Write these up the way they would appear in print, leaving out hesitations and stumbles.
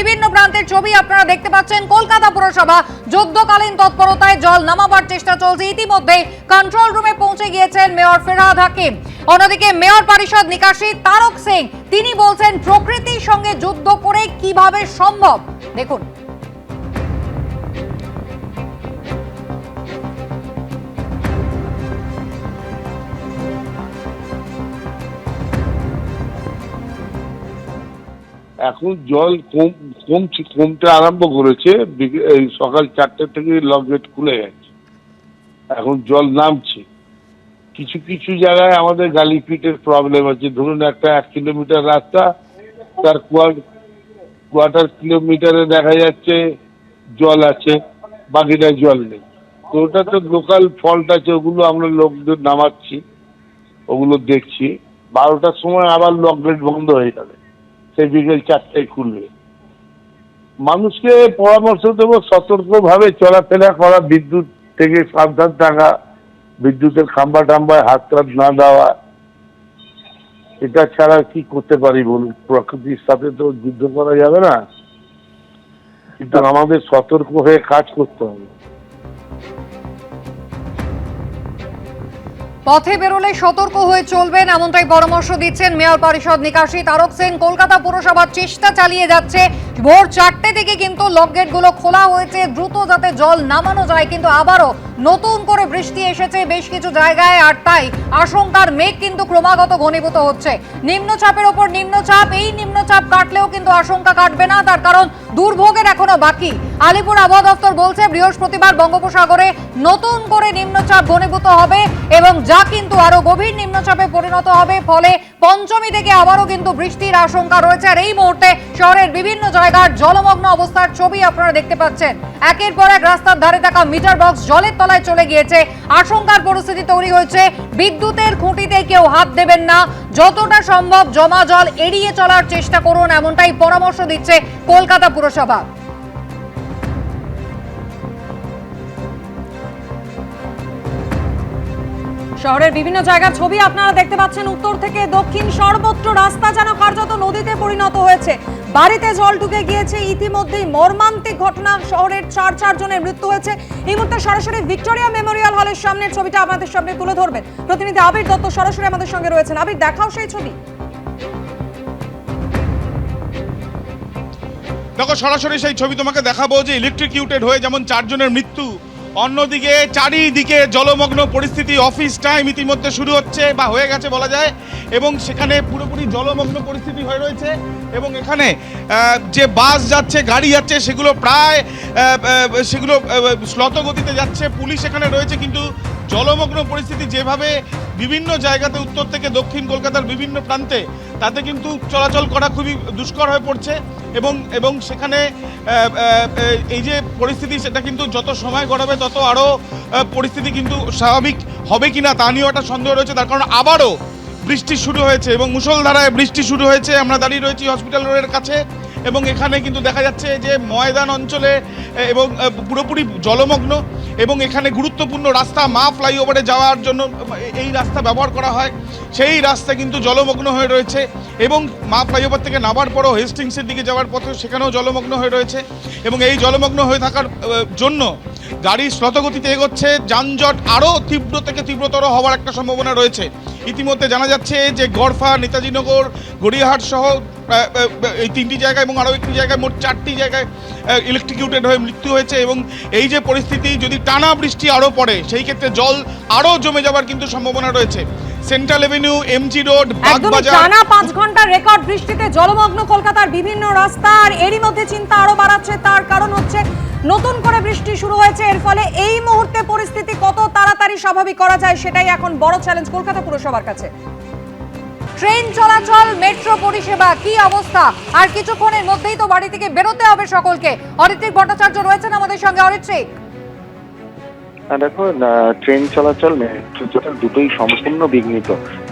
বিভিন্ন প্রান্তের ছবি আপনারা দেখতে পাচ্ছেন। কলকাতা পুরসভা যুদ্ধকালীন তৎপরতায় জল নামাবার চেষ্টা চলছে। ইতিমধ্যে কন্ট্রোল রুমে পৌঁছে গিয়েছেন মেয়র ফিরহাদ হাকিম। অন্যদিকে মেয়র পরিষদ নিকাশী তারক সিং তিনি বলছেন প্রকৃতির সঙ্গে যুদ্ধ করে কিভাবে সম্ভব। দেখুন, এখন জল কমতে আরম্ভ করেছে। এই সকাল 4টে থেকে লক গেট খুলে গেছে, এখন জল নামছে। কিছু কিছু জায়গায় আমাদের গালিপিটের প্রবলেম আছে। ধরুন একটা 1 কিলোমিটার রাস্তা, তার কোয়ার্টার কিলোমিটারে দেখা যাচ্ছে জল আছে, বাকিটা জল নেই। তো ওটা তো লোকাল ফল্ট আছে, ওগুলো আমরা লোকদের নামাচ্ছি, ওগুলো দেখছি। 12টার সময় আবার লক গেট বন্ধ হয়ে যাবে, সেই বিকেল 4টায় খুলবে। মানুষকে পরামর্শ দেবো সতর্কভাবে চলাফেরা করা, বিদ্যুৎ থেকে সাবধান থাকা, বিদ্যুতের খাম্বা টাম্বায় হাত না দেওয়া। এটা ছাড়া কি করতে পারি বলুন? প্রকৃতির সাথে তো যুদ্ধ করা যাবে না, কিন্তু আমাদের সতর্ক হয়ে কাজ করতে হবে। পথে বেরোলে সতর্ক হয়ে চলবেন, এমনটাই পরামর্শ দিচ্ছেন মেয়র পরিষদ নিকাশী তারক সিং। কলকাতা পুরসভা চেষ্টা চালিয়ে যাচ্ছে। ভোর 4টে থেকে কিন্তু লক গেটগুলো খোলা হয়েছে দ্রুত যাতে জল নামানো যায়, কিন্তু আবারও নতুন করে বৃষ্টি এসেছে বেশ কিছু জায়গায়, আর তাই আশঙ্কার মেঘ কিন্তু ক্রমাগত ঘনীভূত হচ্ছে। নিম্নচাপের ওপর নিম্নচাপ, এই নিম্নচাপ কাটলেও কিন্তু আশঙ্কা কাটবে না, তার কারণ দুর্ভোগের এখনো বাকি। আলিপুর আবহাওয়া দপ্তর বলছে বৃহস্পতিবার বঙ্গোপসাগরে নতুন করে নিম্নচাপ ঘনীভূত হবে এবং যা কিন্তু আরো গভীর নিম্নচাপে পরিণত হবে। ফলে পঞ্চমী থেকে আবারও কিন্তু বৃষ্টির আশঙ্কা রয়েছে। আর এই মুহূর্তে শহরের বিভিন্ন জায়গার জলমগ্ন অবস্থার ছবি আপনারা দেখতে পাচ্ছেন। একের পর এক রাস্তার ধারে থাকা মিটার বক্স জলের তলায় চলে গিয়েছে। আশঙ্কার পরিস্থিতি তৈরি হয়েছে। বিদ্যুতের খুঁটিতে কেউ হাত দেবেন না, যতটা সম্ভব জমা জল এড়িয়ে চলার চেষ্টা করুন, এমনটাই পরামর্শ দিচ্ছে কলকাতা পুরসভা। শহরের বিভিন্ন জায়গার ছবি আপনারা দেখতে পাচ্ছেন। উত্তর থেকে দক্ষিণ সর্বত্র রাস্তা যেন কার্যত নদীতে পরিণত হয়েছে। বাড়িতে জল ঢুকে গিয়েছে। ইতিমধ্যেই মর্মান্তিক ঘটনা, শহরের 4 জনের মৃত্যু হয়েছে। এই মুহূর্তে সরাসরি ভিক্টোরিয়া মেমোরিয়াল হলের সামনের ছবিটা আমাদের সামনে তুলে ধরবেন প্রতিনিধি আবির দত্ত সরাসরি আমাদের সঙ্গে রয়েছেন। আবির, দেখাও সেই ছবি। দেখো, সরাসরি সেই ছবি তোমাকে দেখাবো যে ইলেকট্রিকিউটেড হয়ে যেমন 4 জনের মৃত্যু, অন্যদিকে চারিদিকে জলমগ্ন পরিস্থিতি। অফিস টাইম ইতিমধ্যে শুরু হচ্ছে বা হয়ে গেছে বলা যায়, এবং সেখানে পুরোপুরি জলমগ্ন পরিস্থিতি হয়ে রয়েছে। এবং এখানে যে বাস যাচ্ছে, গাড়ি যাচ্ছে, সেগুলো প্রায় শ্লথ গতিতে যাচ্ছে। পুলিশ এখানে রয়েছে, কিন্তু জলমগ্ন পরিস্থিতি যেভাবে বিভিন্ন জায়গাতে উত্তর থেকে দক্ষিণ কলকাতার বিভিন্ন প্রান্তে, তাতে কিন্তু চলাচল করা খুবই দুষ্কর হয়ে পড়ছে। এবং সেখানে এই যে পরিস্থিতি, সেটা কিন্তু যত সময় গড়াবে তত আরও পরিস্থিতি কিন্তু স্বাভাবিক হবে কিনা তা নিয়েও একটা সন্দেহ রয়েছে। তার কারণ আবারও বৃষ্টি শুরু হয়েছে এবং মুষলধারায় বৃষ্টি শুরু হয়েছে। আমরা দাঁড়িয়ে রয়েছি হসপিটাল রোডের কাছে, এবং এখানে কিন্তু দেখা যাচ্ছে যে ময়দান অঞ্চলে এবং পুরোপুরি জলমগ্ন। এবং এখানে গুরুত্বপূর্ণ রাস্তা, মা ফ্লাইওভারে যাওয়ার জন্য এই রাস্তা ব্যবহার করা হয়, সেই রাস্তা কিন্তু জলমগ্ন হয়ে রয়েছে। এবং মা ফ্লাইওভার থেকে নামার পরও হেস্টিংসের দিকে যাওয়ার পথে সেখানেও জলমগ্ন হয়ে রয়েছে। এবং এই জলমগ্ন হয়ে থাকার জন্য গাড়ি শ্লথগতিতে এগোচ্ছে। যানজট আরও তীব্র থেকে তীব্রতর হওয়ার একটা সম্ভাবনা রয়েছে। ইতিমধ্যে জানা যাচ্ছে যে গড়ফা, নেতাজিনগর, গড়িয়াহাট সহ এই 3টি জায়গায় এবং আরও একটি জায়গায়, মোট 4টি জায়গায় ইলেকট্রিকিউটেড হয়ে মৃত্যু হয়েছে। এবং এই যে পরিস্থিতি, যদি টানা বৃষ্টি আরও পড়ে, সেই ক্ষেত্রে জল আরও জমে যাওয়ার কিন্তু সম্ভাবনা রয়েছে। Central Avenue, MG road, Bagbazar, টানা 5 ঘন্টার রেকর্ড বৃষ্টিতে জলমগ্ন কলকাতার বিভিন্ন রাস্তা। আর এরই মধ্যে চিন্তা আরো বাড়াচ্ছে, তার কারণ হচ্ছে নতুন করে বৃষ্টি শুরু হয়েছে। এর ফলে এই মুহূর্তে পরিস্থিতি কত তাড়াতাড়ি স্বাভাবিক করা যায়, সেটাই এখন বড় চ্যালেঞ্জ কলকাতা পুরসভার কাছে। ট্রেন চলাচল, মেট্রো পরিষেবা কি অবস্থা? আর কিছুক্ষণের মধ্যেই তো বাড়ি থেকে বেরোতে হবে সকলকে। অরিত্রিক ভট্টাচার্য রয়েছেন আমাদের সঙ্গে। অরিত্রিক, দেখো, ট্রেন চলাচল, মেট্রো চলাচল দুটোই সম্পূর্ণ বিঘ্নিত।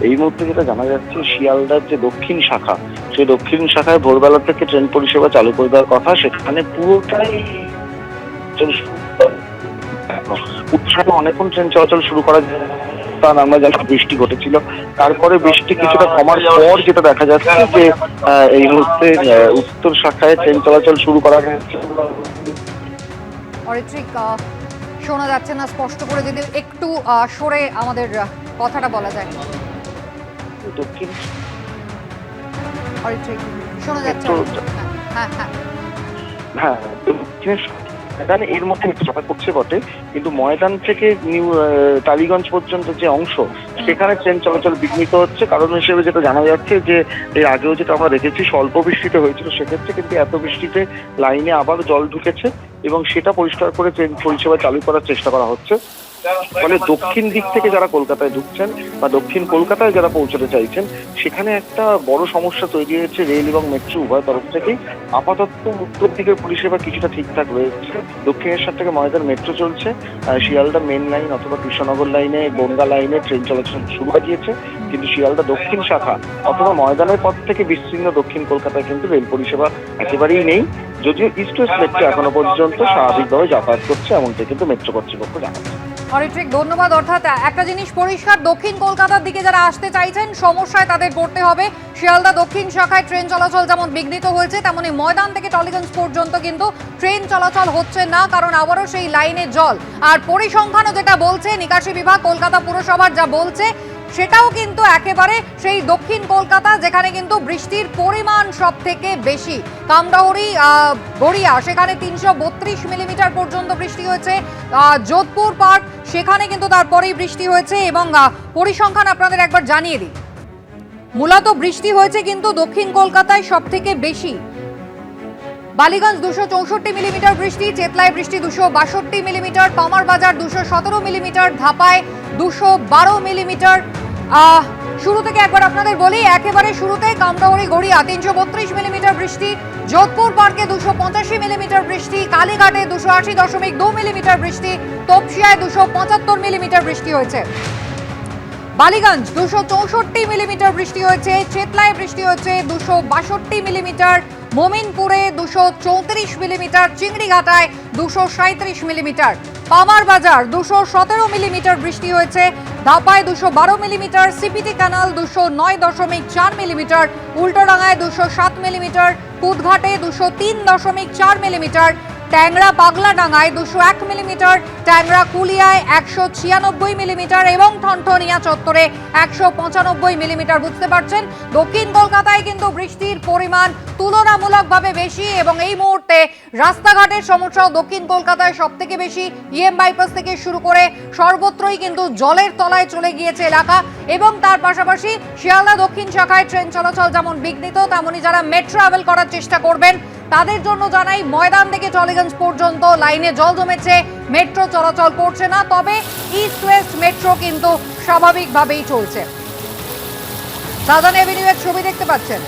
এই মুহূর্তে যেটা জানা যাচ্ছে, শিয়ালদার যে দক্ষিণ শাখা, সেই দক্ষিণ শাখায় ভোরবেলা থেকে ট্রেন পরিষেবা চালু করে দেওয়ার কথা, সেখানে পুরোটাই অনেকক্ষণ ট্রেন চলাচল শুরু করা যায়। অবস্থান আমরা জানি বৃষ্টি ঘটেছিল, তারপরে বৃষ্টি কিছুটা কমার পর যেটা দেখা যাচ্ছে যে এই মুহূর্তে উত্তর শাখায় ট্রেন চলাচল শুরু করা হয়েছে। অরিত্রিক, শোনা যাচ্ছে না স্পষ্ট করে, যদি একটু সরে আমাদের কথাটা বলা যায়। দক্ষিণ অরিত্রিক, শোনা যাচ্ছে। হ্যাঁ হ্যাঁ হ্যাঁ, দক্ষিণের ময়দানে এর মধ্যে একটু চাপা পড়ছে বটে, কিন্তু ময়দান থেকে নিউ টালিগঞ্জ পর্যন্ত যে অংশ সেখানে ট্রেন চলাচল বিঘ্নিত হচ্ছে। কারণ হিসেবে যেটা জানা যাচ্ছে যে এর আগেও যেটা আমরা দেখেছি স্বল্প বৃষ্টিতে হয়েছিল, সেক্ষেত্রে কিন্তু এত বৃষ্টিতে লাইনে আবার জল ঢুকেছে এবং সেটা পরিষ্কার করে ট্রেন পরিষেবা চালু করার চেষ্টা করা হচ্ছে। ফলে দক্ষিণ দিক থেকে যারা কলকাতায় ঢুকছেন বা দক্ষিণ কলকাতায় যারা পৌঁছতে চাইছেন সেখানে একটা বড় সমস্যা তৈরি হয়েছে রেল এবং মেট্রো উভয় তরফ থেকেই। আপাতত উত্তর দিকের পরিষেবা কিছুটা ঠিকঠাক রয়েছে, দক্ষিণেশ্বর থেকে ময়দান মেট্রো চলছে, শিয়ালদা মেন লাইন অথবা কৃষ্ণনগর লাইনে বনগা লাইনে ট্রেন চলাচল শুরু হয়ে গিয়েছে, কিন্তু শিয়ালদা দক্ষিণ শাখা অথবা ময়দানের পথ থেকে বিস্তীর্ণ দক্ষিণ কলকাতায় কিন্তু রেল পরিষেবা একেবারেই নেই। যদিও ইস্ট ওয়েস্ট মেট্রো এখনো পর্যন্ত স্বাভাবিকভাবে যাতায়াত করছে, এমনটাই কিন্তু মেট্রো কর্তৃপক্ষ জানাচ্ছে। অরিত্রিক, ধন্যবাদ। অর্থাৎ একটা জিনিস পরিষ্কার, দক্ষিণ কলকাতার দিকে যারা আসতে চাইছেন সমস্যায় তাদের পড়তে হবে। শিয়ালদা দক্ষিণ শাখায় ট্রেন চলাচল যেমন বিঘ্নিত হয়েছে, তেমনি ময়দান থেকে টলিগঞ্জ পর্যন্ত কিন্তু ট্রেন চলাচল হচ্ছে না, কারণ আবারও সেই লাইনে জল। আর পরিসংখ্যানও যেটা বলছে নিকাশি বিভাগ কলকাতা পুরসভার যা বলছে সেটাও কিন্তু একেবারে সেই দক্ষিণ কলকাতা, যেখানে কিন্তু বৃষ্টির পরিমাণ সব থেকে বেশি। কামদাউরি গড়িয়া সেখানে 332 মিলিমিটার পর্যন্ত বৃষ্টি হয়েছে। যোধপুর পার্ক সেখানে কিন্তু তারপরেই বৃষ্টি হয়েছে। এবং পরিসংখ্যান আপনাদের একবার জানিয়ে দিই, মূলত বৃষ্টি হয়েছে কিন্তু দক্ষিণ কলকাতায় সব থেকে বেশি। বালিগঞ্জ 264 মিলিমিটার বৃষ্টি, চেতলায় বৃষ্টি 262 millimetre, Palmer Bazar 217 millimetre, ধাপায় 212 millimetre. শুরু থেকে একবার আপনাদের বলি, একেবারে শুরুতে কামদাউরি গড়িয়া 332 মিলিমিটার বৃষ্টি, যোধপুর পার্কে 285 মিলিমিটার বৃষ্টি, কালীঘাটে 280.2 মিলিমিটার বৃষ্টি, তপসিয়ায় 275 মিলিমিটার বৃষ্টি হয়েছে। বালিগঞ্জ 264 মিলিমিটার বৃষ্টি হয়েছে, চেতলায় বৃষ্টি হয়েছে 262 মিলিমিটার, মোমিনপুরে 234 মিলিমিটার, চিংড়িঘাটায় 237 মিলিমিটার, পামার বাজার 217 মিলিমিটার বৃষ্টি হয়েছে, ধাপায় 212 মিলিমিটার, সিপিটি ক্যানাল 209.4 মিলিমিটার, উল্টোডাঙ্গায় 207 মিলিমিটার, কুদঘাটে 203.4 মিলিমিটার, ট্যাংরা পাগলাডাঙ্গায় 201 মিলিমিটার, ট্যাংরা কুলিয়ায় 196 মিলিমিটার এবং ঠনঠনিয়া চত্বরে 195 মিলিমিটার। বুঝতে পারছেন দক্ষিণ কলকাতায় কিন্তু বৃষ্টির পরিমাণ তুলনামূলকভাবে বেশি এবং এই মুহূর্তে রাস্তাঘাটের সমস্যাও দক্ষিণ কলকাতায় সব থেকে বেশি। ইএম বাইপাস থেকে শুরু করে সর্বত্রই কিন্তু জলের তলায় চলে গিয়েছে এলাকা। এবং তার পাশাপাশি শিয়ালদা দক্ষিণ শাখায় ট্রেন চলাচল যেমন বিঘ্নিত, তেমনি যারা মেট্রো ট্রাভেল করার চেষ্টা করবেন তাদের জন্য জানাই, ময়দান থেকে টলিগঞ্জ পর্যন্ত লাইনে জল জমেছে, মেট্রো চলাচল করছে না, তবে ইস্ট ওয়েস্ট মেট্রো কিন্তু স্বাভাবিকভাবেই চলছে। সাউদার্ন এভিনিউ এর ছবি দেখতে পাচ্ছেন।